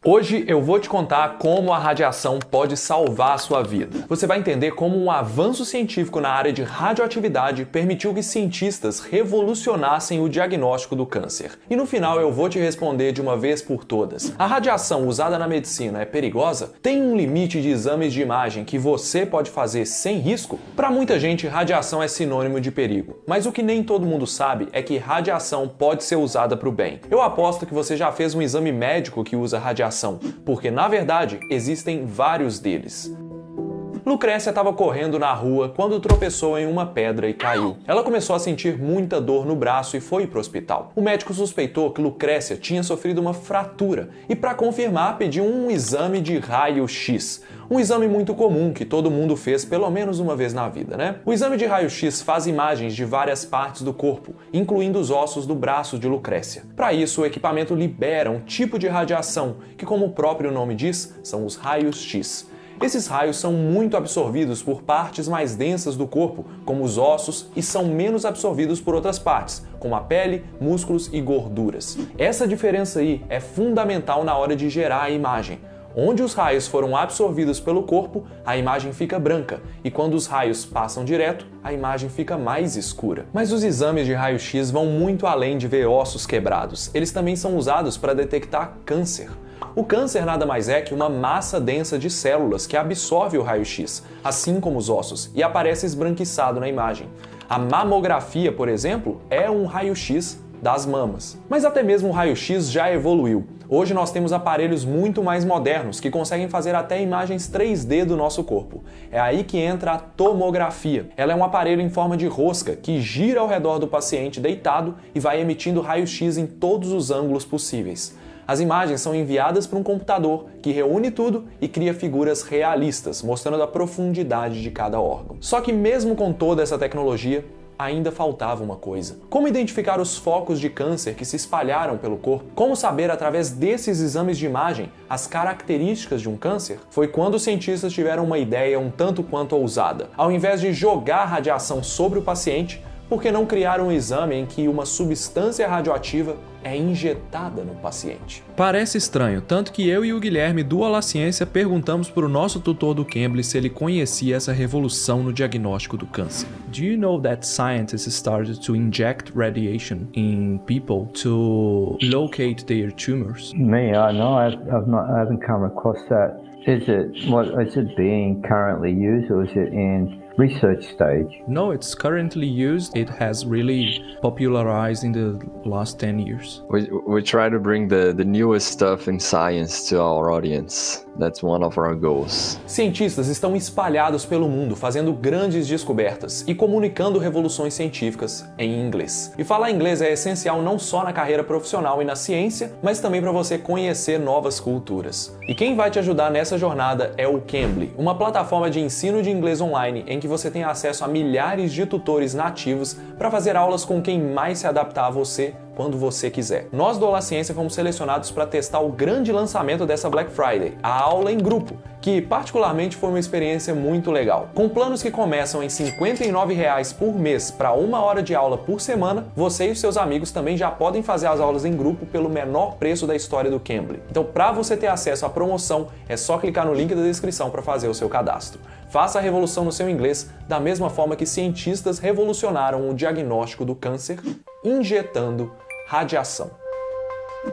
Hoje eu vou te contar como a radiação pode salvar a sua vida. Você vai entender como um avanço científico na área de radioatividade permitiu que cientistas revolucionassem o diagnóstico do câncer. E no final eu vou te responder de uma vez por todas. A radiação usada na medicina é perigosa? Tem um limite de exames de imagem que você pode fazer sem risco? Para muita gente, radiação é sinônimo de perigo. Mas o que nem todo mundo sabe é que radiação pode ser usada para o bem. Eu aposto que você já fez um exame médico que usa radiação, porque na verdade existem vários deles. Lucrécia estava correndo na rua quando tropeçou em uma pedra e caiu. Ela começou a sentir muita dor no braço e foi para o hospital. O médico suspeitou que Lucrécia tinha sofrido uma fratura e, para confirmar, pediu um exame de raio-x. Um exame muito comum que todo mundo fez pelo menos uma vez na vida, né? O exame de raio-x faz imagens de várias partes do corpo, incluindo os ossos do braço de Lucrécia. Para isso, o equipamento libera um tipo de radiação, que, como o próprio nome diz, são os raios-x. Esses raios são muito absorvidos por partes mais densas do corpo, como os ossos, e são menos absorvidos por outras partes, como a pele, músculos e gorduras. Essa diferença aí é fundamental na hora de gerar a imagem. Onde os raios foram absorvidos pelo corpo, a imagem fica branca, e quando os raios passam direto, a imagem fica mais escura. Mas os exames de raio-x vão muito além de ver ossos quebrados. Eles também são usados para detectar câncer. O câncer nada mais é que uma massa densa de células que absorve o raio-x, assim como os ossos, e aparece esbranquiçado na imagem. A mamografia, por exemplo, é um raio-x das mamas. Mas até mesmo o raio-x já evoluiu. Hoje nós temos aparelhos muito mais modernos que conseguem fazer até imagens 3D do nosso corpo. É aí que entra a tomografia. Ela é um aparelho em forma de rosca que gira ao redor do paciente deitado e vai emitindo raio-x em todos os ângulos possíveis. As imagens são enviadas para um computador que reúne tudo e cria figuras realistas, mostrando a profundidade de cada órgão. Só que mesmo com toda essa tecnologia, ainda faltava uma coisa. Como identificar os focos de câncer que se espalharam pelo corpo? Como saber, através desses exames de imagem, as características de um câncer? Foi quando os cientistas tiveram uma ideia um tanto quanto ousada. Ao invés de jogar radiação sobre o paciente, por que não criar um exame em que uma substância radioativa é injetada no paciente? Parece estranho, tanto que eu e o Guilherme do Olá Ciência perguntamos para o nosso tutor do Cambly se ele conhecia essa revolução no diagnóstico do câncer. Do you know that scientists started to inject radiation in people to locate their tumors? Me, no, I haven't come across that. Is it being currently used, or is it in research stage? No, it's currently used. It has really popularized in the last 10 years. We try to bring the newest stuff in science to our audience. That's one of our goals. Cientistas estão espalhados pelo mundo fazendo grandes descobertas e comunicando revoluções científicas em inglês. E falar inglês é essencial não só na carreira profissional e na ciência, mas também para você conhecer novas culturas. E quem vai te ajudar nessa jornada é o Cambly, uma plataforma de ensino de inglês online em que você tem acesso a milhares de tutores nativos para fazer aulas com quem mais se adaptar a você quando você quiser. Nós do Olá Ciência fomos selecionados para testar o grande lançamento dessa Black Friday, a aula em grupo, que particularmente foi uma experiência muito legal. Com planos que começam em R$ 59,00 por mês para 1 hora de aula por semana, você e os seus amigos também já podem fazer as aulas em grupo pelo menor preço da história do Cambly. Então, para você ter acesso à promoção, é só clicar no link da descrição para fazer o seu cadastro. Faça a revolução no seu inglês da mesma forma que cientistas revolucionaram o diagnóstico do câncer injetando radiação.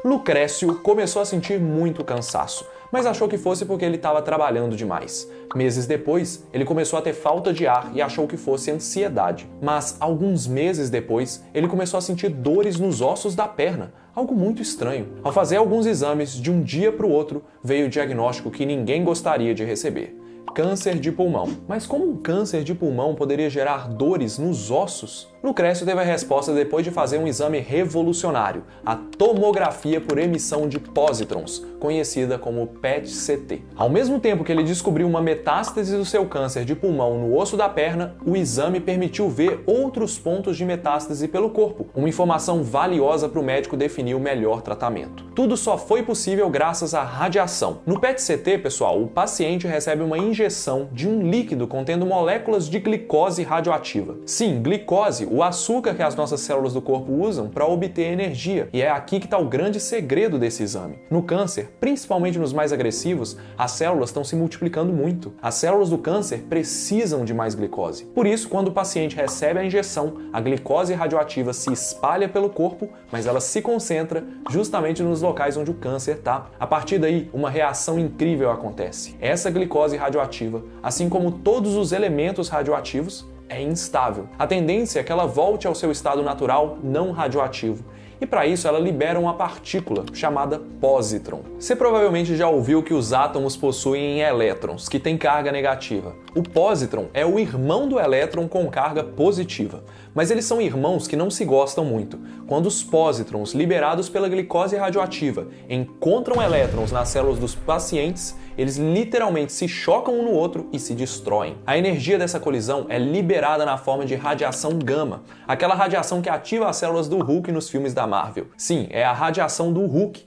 Lucrécio começou a sentir muito cansaço, mas achou que fosse porque ele estava trabalhando demais. Meses depois, ele começou a ter falta de ar e achou que fosse ansiedade. Mas, alguns meses depois, ele começou a sentir dores nos ossos da perna, algo muito estranho. Ao fazer alguns exames, de um dia para o outro, veio o diagnóstico que ninguém gostaria de receber: câncer de pulmão. Mas como um câncer de pulmão poderia gerar dores nos ossos? Lucrécio teve a resposta depois de fazer um exame revolucionário, a tomografia por emissão de pósitrons, conhecida como PET-CT. Ao mesmo tempo que ele descobriu uma metástase do seu câncer de pulmão no osso da perna, o exame permitiu ver outros pontos de metástase pelo corpo, uma informação valiosa para o médico definir o melhor tratamento. Tudo só foi possível graças à radiação. No PET-CT, pessoal, o paciente recebe uma injeção de um líquido contendo moléculas de glicose radioativa. Sim, glicose, o açúcar que as nossas células do corpo usam para obter energia. E é aqui que está o grande segredo desse exame. No câncer, principalmente nos mais agressivos, as células estão se multiplicando muito. As células do câncer precisam de mais glicose. Por isso, quando o paciente recebe a injeção, a glicose radioativa se espalha pelo corpo, mas ela se concentra justamente nos locais onde o câncer está. A partir daí, uma reação incrível acontece. Essa glicose radioativa, assim como todos os elementos radioativos, é instável. A tendência é que ela volte ao seu estado natural não radioativo. E para isso ela libera uma partícula chamada pósitron. Você provavelmente já ouviu que os átomos possuem elétrons, que têm carga negativa. O pósitron é o irmão do elétron com carga positiva. Mas eles são irmãos que não se gostam muito. Quando os pósitrons, liberados pela glicose radioativa, encontram elétrons nas células dos pacientes, eles literalmente se chocam um no outro e se destroem. A energia dessa colisão é liberada na forma de radiação gama, aquela radiação que ativa as células do Hulk nos filmes da Marvel. Sim, é a radiação do Hulk,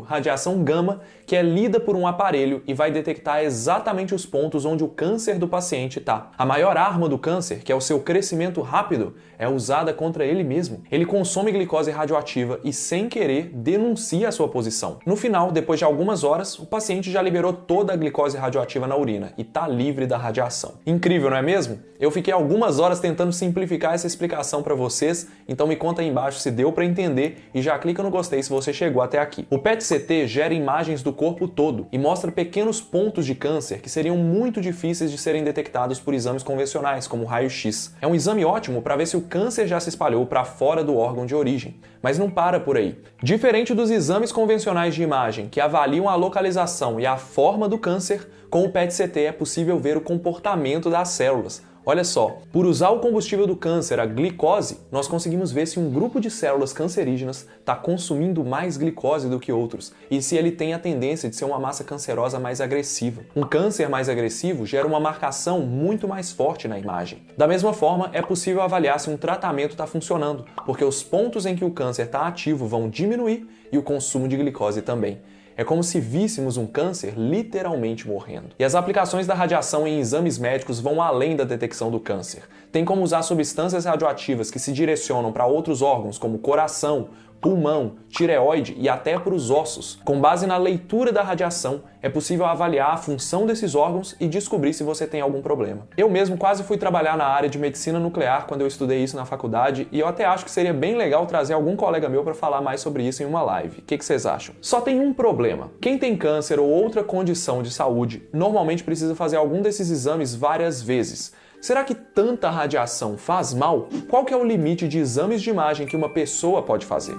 radiação gama, que é lida por um aparelho e vai detectar exatamente os pontos onde o câncer do paciente está. A maior arma do câncer, que é o seu crescimento rápido, é usada contra ele mesmo. Ele consome glicose radioativa e, sem querer, denuncia a sua posição. No final, depois de algumas horas, o paciente já liberou toda a glicose radioativa na urina e está livre da radiação. Incrível, não é mesmo? Eu fiquei algumas horas tentando simplificar essa explicação para vocês, então me conta aí embaixo se deu para entender e já clica no gostei se você chegou até aqui. O PET-CT gera imagens do corpo todo e mostra pequenos pontos de câncer que seriam muito difíceis de serem detectados por exames convencionais, como o raio-x. É um exame ótimo para ver se o câncer já se espalhou para fora do órgão de origem, mas não para por aí. Diferente dos exames convencionais de imagem, que avaliam a localização e a forma do câncer, com o PET-CT é possível ver o comportamento das células. Olha só, por usar o combustível do câncer, a glicose, nós conseguimos ver se um grupo de células cancerígenas está consumindo mais glicose do que outros e se ele tem a tendência de ser uma massa cancerosa mais agressiva. Um câncer mais agressivo gera uma marcação muito mais forte na imagem. Da mesma forma, é possível avaliar se um tratamento está funcionando, porque os pontos em que o câncer está ativo vão diminuir e o consumo de glicose também. É como se víssemos um câncer literalmente morrendo. E as aplicações da radiação em exames médicos vão além da detecção do câncer. Tem como usar substâncias radioativas que se direcionam para outros órgãos, como coração, pulmão, tireoide e até para os ossos. Com base na leitura da radiação, é possível avaliar a função desses órgãos e descobrir se você tem algum problema. Eu mesmo quase fui trabalhar na área de medicina nuclear quando eu estudei isso na faculdade e eu até acho que seria bem legal trazer algum colega meu para falar mais sobre isso em uma live. O que vocês acham? Só tem um problema. Quem tem câncer ou outra condição de saúde normalmente precisa fazer algum desses exames várias vezes. Será que tanta radiação faz mal? Qual que é o limite de exames de imagem que uma pessoa pode fazer?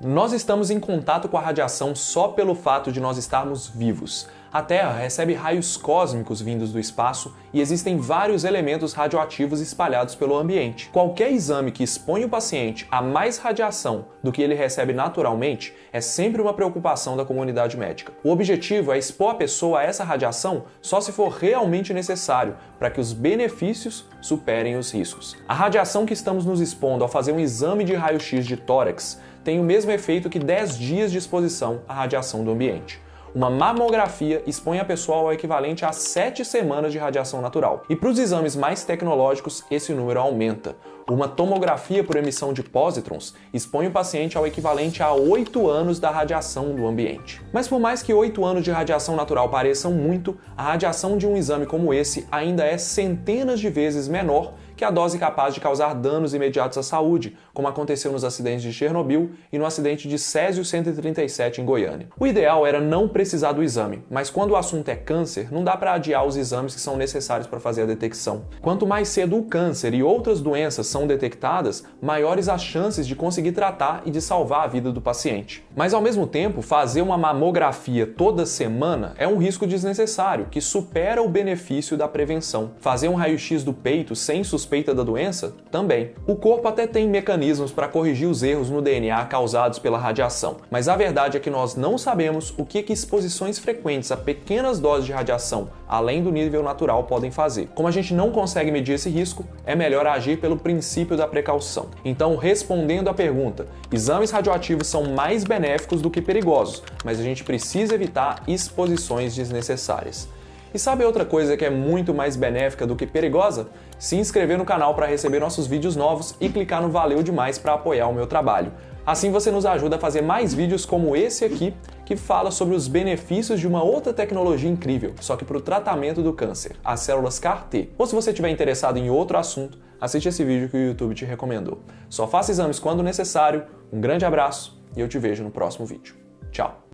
Nós estamos em contato com a radiação só pelo fato de nós estarmos vivos. A Terra recebe raios cósmicos vindos do espaço e existem vários elementos radioativos espalhados pelo ambiente. Qualquer exame que expõe o paciente a mais radiação do que ele recebe naturalmente é sempre uma preocupação da comunidade médica. O objetivo é expor a pessoa a essa radiação só se for realmente necessário, para que os benefícios superem os riscos. A radiação que estamos nos expondo ao fazer um exame de raio-x de tórax tem o mesmo efeito que 10 dias de exposição à radiação do ambiente. Uma mamografia expõe a pessoa ao equivalente a 7 semanas de radiação natural. E para os exames mais tecnológicos, esse número aumenta. Uma tomografia por emissão de pósitrons expõe o paciente ao equivalente a 8 anos da radiação do ambiente. Mas por mais que 8 anos de radiação natural pareçam muito, a radiação de um exame como esse ainda é centenas de vezes menor que a dose capaz de causar danos imediatos à saúde, como aconteceu nos acidentes de Chernobyl e no acidente de Césio 137 em Goiânia. O ideal era não precisar do exame, mas quando o assunto é câncer, não dá para adiar os exames que são necessários para fazer a detecção. Quanto mais cedo o câncer e outras doenças são detectadas, maiores as chances de conseguir tratar e de salvar a vida do paciente. Mas ao mesmo tempo, fazer uma mamografia toda semana é um risco desnecessário, que supera o benefício da prevenção. Fazer um raio-x do peito sem suspeita da doença? Também. O corpo até tem mecanismos para corrigir os erros no DNA causados pela radiação, mas a verdade é que nós não sabemos o que exposições frequentes a pequenas doses de radiação, além do nível natural, podem fazer. Como a gente não consegue medir esse risco, é melhor agir pelo princípio da precaução. Então, respondendo à pergunta, exames radioativos são mais benéficos do que perigosos, mas a gente precisa evitar exposições desnecessárias. E sabe outra coisa que é muito mais benéfica do que perigosa? Se inscrever no canal para receber nossos vídeos novos e clicar no Valeu Demais para apoiar o meu trabalho. Assim você nos ajuda a fazer mais vídeos como esse aqui, que fala sobre os benefícios de uma outra tecnologia incrível, só que para o tratamento do câncer, as células CAR-T. Ou se você estiver interessado em outro assunto, assiste esse vídeo que o YouTube te recomendou. Só faça exames quando necessário, um grande abraço e eu te vejo no próximo vídeo. Tchau!